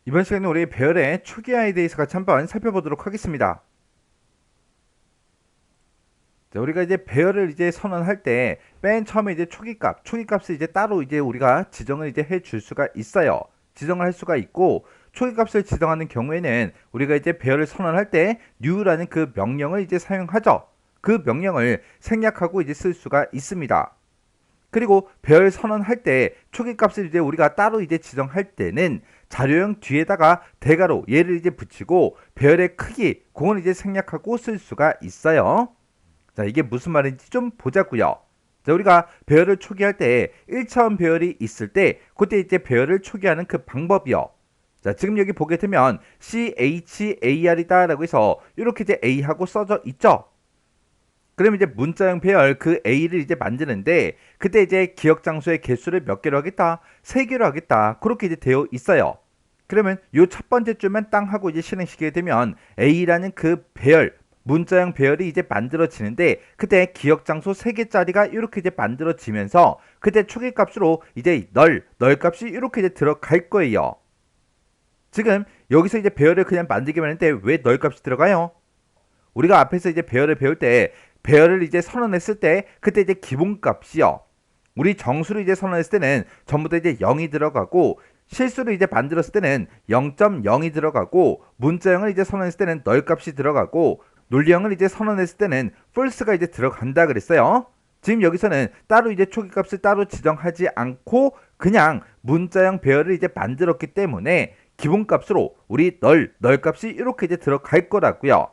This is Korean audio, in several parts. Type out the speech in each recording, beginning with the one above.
이번 시간에 우리 배열의 초기화에 대해서 같이 한번 살펴보도록 하겠습니다. 자, 우리가 이제 배열을 이제 선언할 때 맨 처음에 이제 초기값을 이제 따로 이제 우리가 지정을 이제 해줄 수가 있어요. 지정을 할 수가 있고, 초기값을 지정하는 경우에는 우리가 이제 배열을 선언할 때 new라는 그 명령을 이제 사용하죠. 그 명령을 생략하고 이제 쓸 수가 있습니다. 그리고 배열 선언할 때 초기값을 이제 우리가 따로 이제 지정할 때는 자료형 뒤에다가 대괄호 얘를 이제 붙이고 배열의 크기 그건 이제 생략하고 쓸 수가 있어요. 자, 이게 무슨 말인지 좀 보자고요. 자, 우리가 배열을 초기할 때 1차원 배열이 있을 때 그때 이제 배열을 초기하는 그 방법이요. 자, 지금 여기 보게 되면 CHAR이다 라고 해서 이렇게 이제 A하고 써져 있죠. 그러면 이제 문자형 배열 그 A를 이제 만드는데 그때 이제 기억 장소의 개수를 몇 개로 하겠다? 3개로 하겠다. 그렇게 이제 되어 있어요. 그러면 요 첫 번째 줄만 땅 하고 이제 실행시키게 되면 A라는 그 배열 문자형 배열이 이제 만들어지는데 그때 기억 장소 3개짜리가 이렇게 이제 만들어지면서 그때 초기 값으로 이제 널 값이 이렇게 이제 들어갈 거예요. 지금 여기서 이제 배열을 그냥 만들기만 했는데 왜 널 값이 들어가요? 우리가 앞에서 이제 배열을 배울 때 배열을 이제 선언했을 때 그때 이제 기본값이요. 우리 정수를 이제 선언했을 때는 전부 다 이제 0이 들어가고 실수를 이제 만들었을 때는 0.0이 들어가고 문자형을 이제 선언했을 때는 널 값이 들어가고 논리형을 이제 선언했을 때는 false가 이제 들어간다 그랬어요. 지금 여기서는 따로 이제 초기값을 따로 지정하지 않고 그냥 문자형 배열을 이제 만들었기 때문에 기본값으로 우리 널 값이 이렇게 이제 들어갈 거라고요.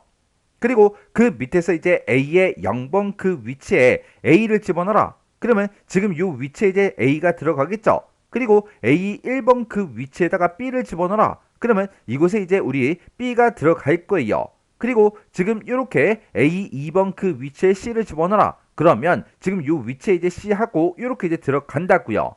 그리고 그 밑에서 이제 A의 0번 그 위치에 A를 집어넣어라. 그러면 지금 이 위치에 이제 A가 들어가겠죠. 그리고 A 1번 그 위치에다가 B를 집어넣어라. 그러면 이곳에 이제 우리 B가 들어갈 거예요. 그리고 지금 이렇게 A 2번 그 위치에 C를 집어넣어라. 그러면 지금 이 위치에 이제 C하고 이렇게 이제 들어간다고요.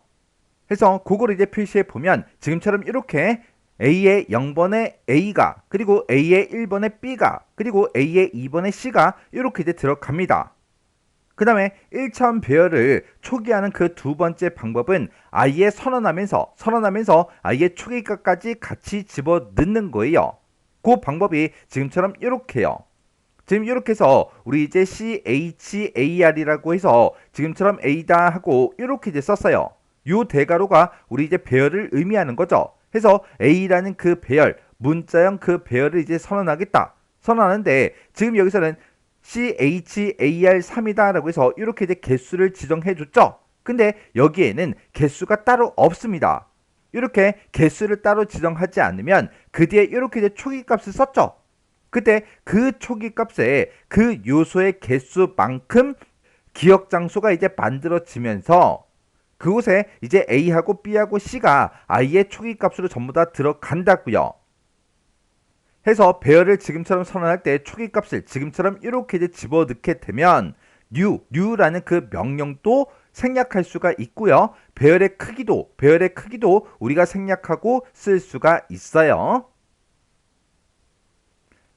해서 그거를 이제 표시해 보면 지금처럼 이렇게 A의 0번에 A가 그리고 A의 1번에 B가 그리고 A의 2번에 C가 이렇게 이제 들어갑니다. 그 다음에 1차원 배열을 초기하는 그 두 번째 방법은 I에 선언하면서 I의 초기값까지 같이 집어넣는 거예요. 그 방법이 지금처럼 이렇게요. 지금 이렇게 해서 우리 이제 CHAR이라고 해서 지금처럼 A다 하고 이렇게 이제 썼어요. 요 대괄호가 우리 이제 배열을 의미하는 거죠. 해서 A라는 그 배열, 문자형 그 배열을 이제 선언하겠다. 선언하는데 지금 여기서는 CHAR3이다 라고 해서 이렇게 이제 개수를 지정해 줬죠. 근데 여기에는 개수가 따로 없습니다. 이렇게 개수를 따로 지정하지 않으면 그 뒤에 이렇게 이제 초기값을 썼죠. 그때 그 초기값에 그 요소의 개수만큼 기억 장소가 이제 만들어지면서 그곳에 이제 A하고 B하고 C가 I의 초기값으로 전부 다 들어간다고요. 해서 배열을 지금처럼 선언할 때 초기값을 지금처럼 이렇게 이제 집어넣게 되면 new라는 그 명령도 생략할 수가 있고요. 배열의 크기도 우리가 생략하고 쓸 수가 있어요.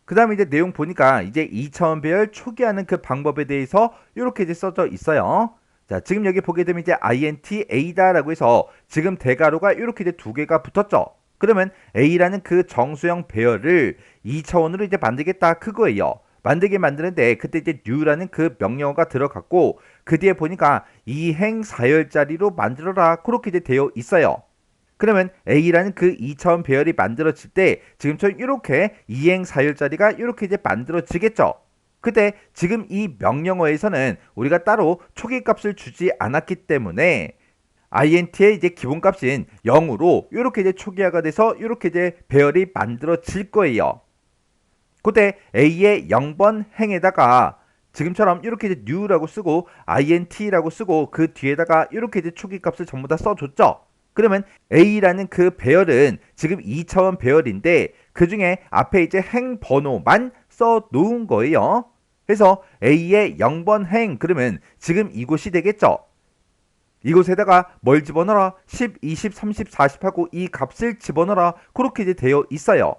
그 다음에 이제 내용 보니까 이제 2차원 배열 초기하는 그 방법에 대해서 이렇게 이제 써져 있어요. 자, 지금 여기 보게 되면 이제 int a다라고 해서 지금 대괄호가 이렇게 이제 두 개가 붙었죠. 그러면 a라는 그 정수형 배열을 2차원으로 이제 만들겠다 그거예요. 만들게 만드는데 그때 이제 new라는 그 명령어가 들어갔고 그 뒤에 보니까 이행 사열자리로 만들어라 그렇게 이제 되어 있어요. 그러면 A라는 그 2차원 배열이 만들어질 때 지금처럼 이렇게 이행 사열자리가 이렇게 이제 만들어지겠죠. 그때 지금 이 명령어에서는 우리가 따로 초기값을 주지 않았기 때문에 int의 이제 기본값인 0으로 이렇게 이제 초기화가 돼서 이렇게 이제 배열이 만들어질 거예요. 그때 A의 0번 행에다가 지금처럼 이렇게 이제 new라고 쓰고 int라고 쓰고 그 뒤에다가 이렇게 이제 초기값을 전부 다 써줬죠. 그러면 A라는 그 배열은 지금 2차원 배열인데 그 중에 앞에 이제 행 번호만 써 놓은 거예요. 그래서 A의 0번 행 그러면 지금 이곳이 되겠죠. 이곳에다가 뭘 집어넣어라? 10, 20, 30, 40 하고 이 값을 집어넣어라. 그렇게 이제 되어 있어요.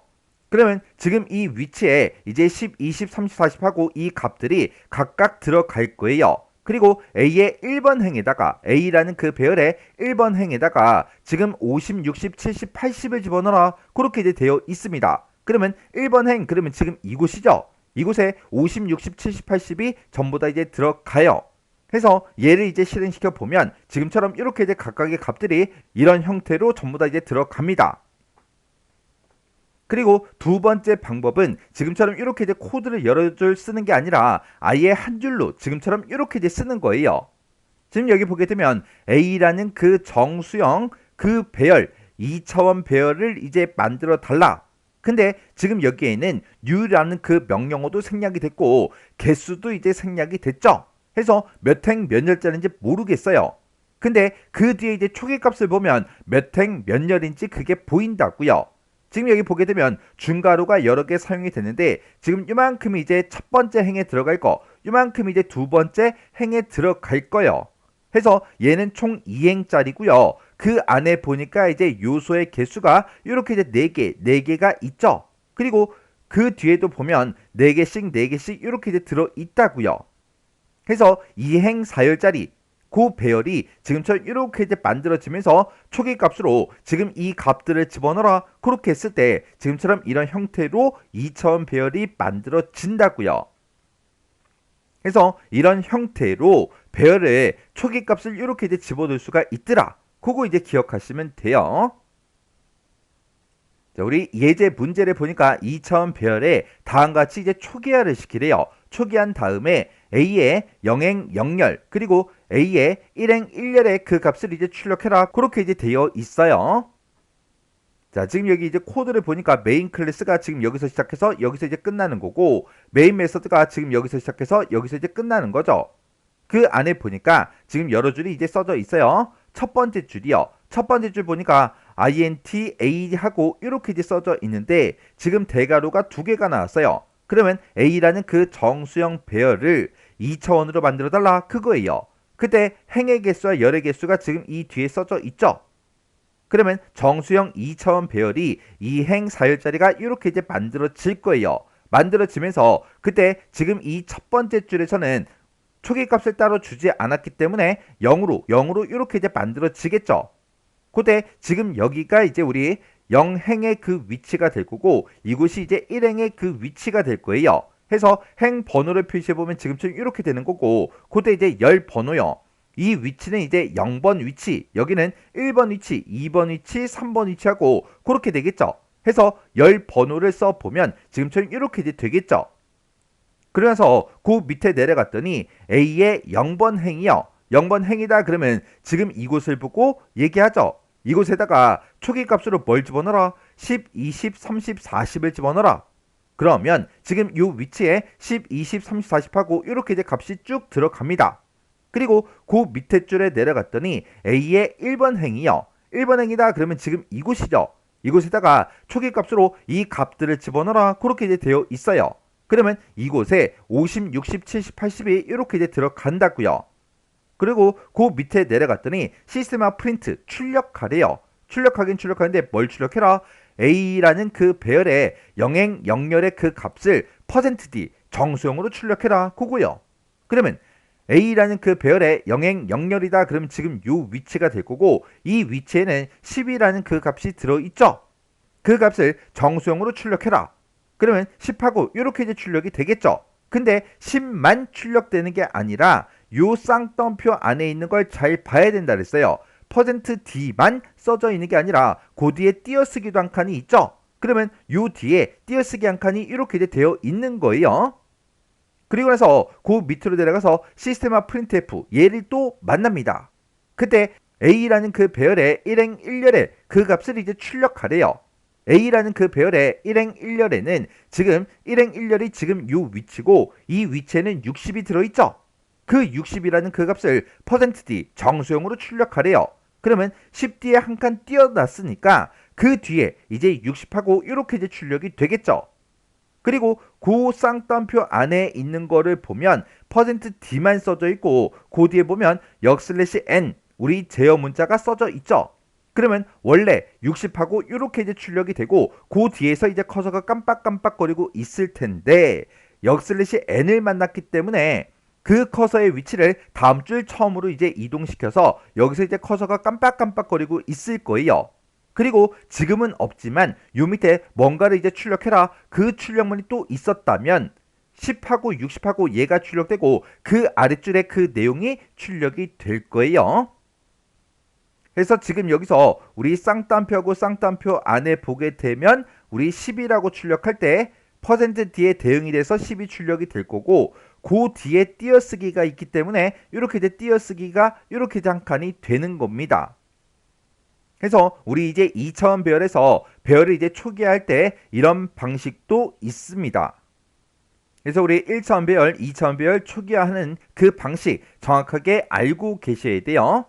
그러면 지금 이 위치에 이제 10, 20, 30, 40 하고 이 값들이 각각 들어갈 거예요. 그리고 A의 1번 행에다가 A라는 그 배열의 1번 행에다가 지금 50, 60, 70, 80을 집어넣어라. 그렇게 이제 되어 있습니다. 그러면 1번 행 그러면 지금 이곳이죠. 이곳에 50, 60, 70, 80이 전부 다 이제 들어가요. 해서 얘를 이제 실행시켜 보면 지금처럼 이렇게 이제 각각의 값들이 이런 형태로 전부 다 이제 들어갑니다. 그리고 두 번째 방법은 지금처럼 이렇게 이제 코드를 여러 줄 쓰는 게 아니라 아예 한 줄로 지금처럼 이렇게 이제 쓰는 거예요. 지금 여기 보게 되면 A라는 그 정수형 그 배열 2차원 배열을 이제 만들어 달라. 근데 지금 여기에는 new라는 그 명령어도 생략이 됐고 개수도 이제 생략이 됐죠. 해서 몇 행 몇 열짜리인지 모르겠어요. 근데 그 뒤에 이제 초기값을 보면 몇 행 몇 열인지 그게 보인다고요. 지금 여기 보게 되면 중괄호가 여러 개 사용이 되는데 지금 이만큼이 이제 첫 번째 행에 들어갈 거, 이만큼이 이제 두 번째 행에 들어갈 거요. 해서 얘는 총 2행짜리고요. 그 안에 보니까 이제 요소의 개수가 이렇게 이제 4개가 있죠. 그리고 그 뒤에도 보면 4개씩 이렇게 이제 들어 있다고요. 해서 2행 4열짜리 그 배열이 지금처럼 이렇게 이제 만들어지면서 초기 값으로 지금 이 값들을 집어넣어라. 그렇게 했을 때 지금처럼 이런 형태로 2차원 배열이 만들어진다고요. 그래서 이런 형태로 배열에 초기 값을 이렇게 이제 집어넣을 수가 있더라. 그거 이제 기억하시면 돼요. 자, 우리 예제 문제를 보니까 2차원 배열에 다음과 같이 이제 초기화를 시키래요. 초기한 다음에 A의 0행 0열 그리고 A의 1행 1열의 그 값을 이제 출력해라. 그렇게 이제 되어 있어요. 자, 지금 여기 이제 코드를 보니까 메인 클래스가 지금 여기서 시작해서 여기서 이제 끝나는 거고 메인 메서드가 지금 여기서 시작해서 여기서 이제 끝나는 거죠. 그 안에 보니까 지금 여러 줄이 이제 써져 있어요. 첫 번째 줄이요. 첫 번째 줄 보니까 int a 하고 이렇게 이제 써져 있는데 지금 대괄호가 두 개가 나왔어요. 그러면 A라는 그 정수형 배열을 2차원으로 만들어 달라 그거예요. 그때 행의 개수와 열의 개수가 지금 이 뒤에 써져 있죠. 그러면 정수형 2차원 배열이 2행 4열짜리가 이렇게 이제 만들어질 거예요. 만들어지면서 그때 지금 이 첫 번째 줄에서는 초기 값을 따로 주지 않았기 때문에 0으로 이렇게 이제 만들어지겠죠. 그때 지금 여기가 이제 우리 0행의 그 위치가 될 거고 이곳이 이제 1행의 그 위치가 될 거예요. 해서 행 번호를 표시해보면 지금처럼 이렇게 되는 거고 그때 이제 열 번호요. 이 위치는 이제 0번 위치, 여기는 1번 위치, 2번 위치, 3번 위치하고 그렇게 되겠죠. 해서 열 번호를 써보면 지금처럼 이렇게 이제 되겠죠. 그러면서 그 밑에 내려갔더니 A의 0번 행이요. 0번 행이다 그러면 지금 이곳을 보고 얘기하죠. 이곳에다가 초기 값으로 뭘 집어넣어라? 10, 20, 30, 40을 집어넣어라. 그러면 지금 이 위치에 10, 20, 30, 40하고 이렇게 이제 값이 쭉 들어갑니다. 그리고 그 밑에 줄에 내려갔더니 A의 1번 행이요. 1번 행이다 그러면 지금 이곳이죠. 이곳에다가 초기 값으로 이 값들을 집어넣어라. 그렇게 이제 되어 있어요. 그러면 이곳에 50, 60, 70, 80이 이렇게 이제 들어간다고요. 그리고 그 밑에 내려갔더니 시스템화 프린트 출력하래요. 출력하긴 출력하는데 뭘 출력해라? A라는 그 배열의 0행 0열의 그 값을 %d 정수형으로 출력해라. 그거요. 그러면 A라는 그 배열의 0행 0열이다. 그러면 지금 요 위치가 될 거고 이 위치에는 10이라는 그 값이 들어있죠. 그 값을 정수형으로 출력해라. 그러면 10하고 이렇게 이제 출력이 되겠죠. 근데 10만 출력되는 게 아니라 요 쌍따옴표 안에 있는 걸 잘 봐야 된다 그랬어요. %d만 써져 있는 게 아니라 그 뒤에 띄어쓰기도 한 칸이 있죠. 그러면 요 뒤에 띄어쓰기 한 칸이 이렇게 이제 되어 있는 거예요. 그리고 나서 그 밑으로 내려가서 시스템화 printf 얘를 또 만납니다. 그때 A라는 그 배열의 1행 1열의 그 값을 이제 출력하래요. A라는 그 배열의 1행 1열에는 지금 1행 1열이 지금 요 위치고 이 위치에는 60이 들어있죠. 그 60이라는 그 값을 %d 정수형으로 출력하래요. 그러면 10D에 한 칸 띄어놨으니까 그 뒤에 이제 60하고 이렇게 이제 출력이 되겠죠. 그리고 그 쌍따옴표 안에 있는 거를 보면 %d만 써져 있고 그 뒤에 보면 역/n 우리 제어 문자가 써져 있죠. 그러면 원래 60하고 이렇게 이제 출력이 되고 그 뒤에서 이제 커서가 깜빡깜빡거리고 있을 텐데 역/n을 만났기 때문에 그 커서의 위치를 다음 줄 처음으로 이제 이동시켜서 여기서 이제 커서가 깜빡깜빡거리고 있을 거예요. 그리고 지금은 없지만 요 밑에 뭔가를 이제 출력해라. 그 출력문이 또 있었다면 10하고 60하고 얘가 출력되고 그 아랫줄에 그 내용이 출력이 될 거예요. 그래서 지금 여기서 우리 쌍따옴표하고 쌍따옴표 안에 보게 되면 우리 10이라고 출력할 때 퍼센트 뒤에 대응이 돼서 10이 출력이 될 거고 그 뒤에 띄어쓰기가 있기 때문에 이렇게 이제 띄어쓰기가 이렇게 잠깐이 되는 겁니다. 그래서 우리 이제 2차원 배열에서 배열을 이제 초기화할 때 이런 방식도 있습니다. 그래서 우리 1차원 배열, 2차원 배열 초기화하는 그 방식 정확하게 알고 계셔야 돼요.